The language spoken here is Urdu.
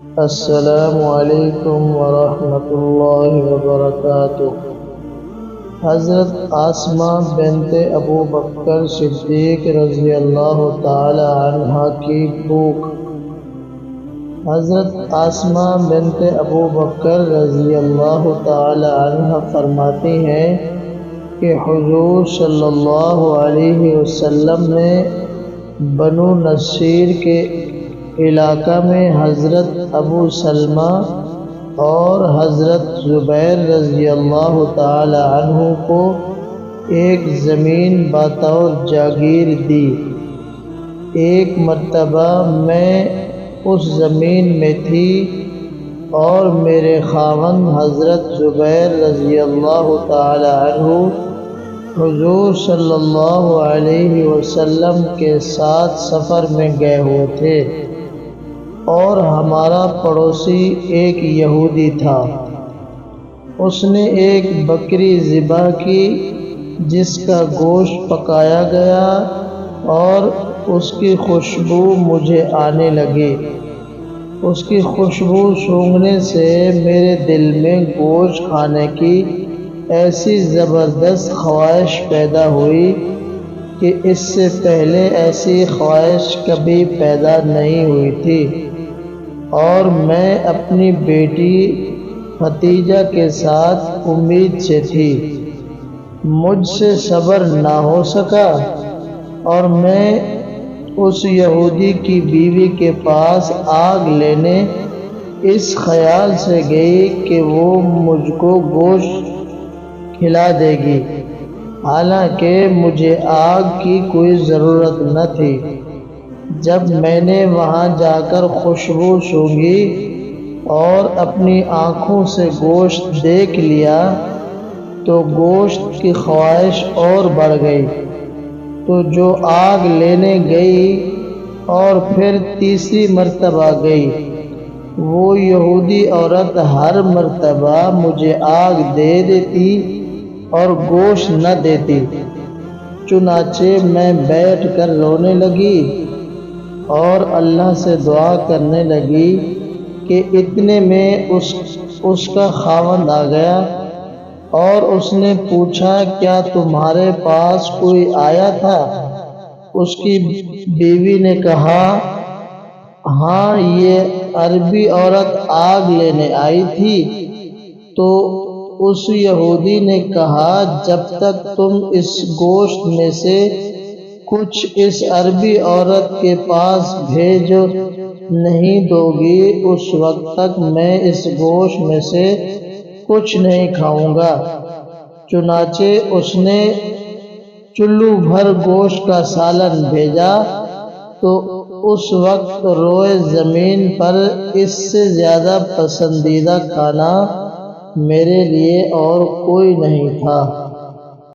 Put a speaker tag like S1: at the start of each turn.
S1: السلام علیکم ورحمۃ اللہ وبرکاتہ۔ حضرت آسمہ بنت ابو بکر صدیق رضی اللہ تعالی عنہ کی بھوک۔ حضرت آسمہ بنت ابو بکر رضی اللہ تعالی عنہ فرماتی ہیں کہ حضور صلی اللہ علیہ وسلم نے بنو نصیر کے علاقہ میں حضرت ابو سلمہ اور حضرت زبیر رضی اللہ تعالی عنہ کو ایک زمین بطور جاگیر دی۔ ایک مرتبہ میں اس زمین میں تھی اور میرے خاوند حضرت زبیر رضی اللہ تعالی عنہ حضور صلی اللہ علیہ وسلم کے ساتھ سفر میں گئے ہوئے تھے، اور ہمارا پڑوسی ایک یہودی تھا۔ اس نے ایک بکری ذبح کی جس کا گوشت پکایا گیا، اور اس کی خوشبو مجھے آنے لگی۔ اس کی خوشبو سونگھنے سے میرے دل میں گوشت کھانے کی ایسی زبردست خواہش پیدا ہوئی کہ اس سے پہلے ایسی خواہش کبھی پیدا نہیں ہوئی تھی، اور میں اپنی بیٹی ختیجہ کے ساتھ امید سے تھی۔ مجھ سے صبر نہ ہو سکا اور میں اس یہودی کی بیوی کے پاس آگ لینے اس خیال سے گئی کہ وہ مجھ کو گوشت کھلا دے گی، حالانکہ مجھے آگ کی کوئی ضرورت نہ تھی۔ جب میں نے وہاں جا کر خوشبو سونگھی اور اپنی آنکھوں سے گوشت دیکھ لیا تو گوشت کی خواہش اور بڑھ گئی۔ تو جو آگ لینے گئی اور پھر تیسری مرتبہ گئی، وہ یہودی عورت ہر مرتبہ مجھے آگ دے دیتی اور گوشت نہ دیتی۔ چنانچہ میں بیٹھ کر رونے لگی اور اللہ سے دعا کرنے لگی کہ اتنے میں اس کا خاوند آ گیا، اور اس نے پوچھا کیا تمہارے پاس کوئی آیا تھا؟ اس کی بیوی نے کہا ہاں، یہ عربی عورت آگ لینے آئی تھی۔ تو اس یہودی نے کہا جب تک تم اس گوشت میں سے کچھ اس عربی عورت کے پاس بھیج نہیں دو گی، اس وقت تک میں اس گوشت میں سے کچھ نہیں کھاؤں گا۔ چنانچہ اس نے چلو بھر گوشت کا سالن بھیجا، تو اس وقت روئے زمین پر اس سے زیادہ پسندیدہ کھانا میرے لیے اور کوئی نہیں تھا۔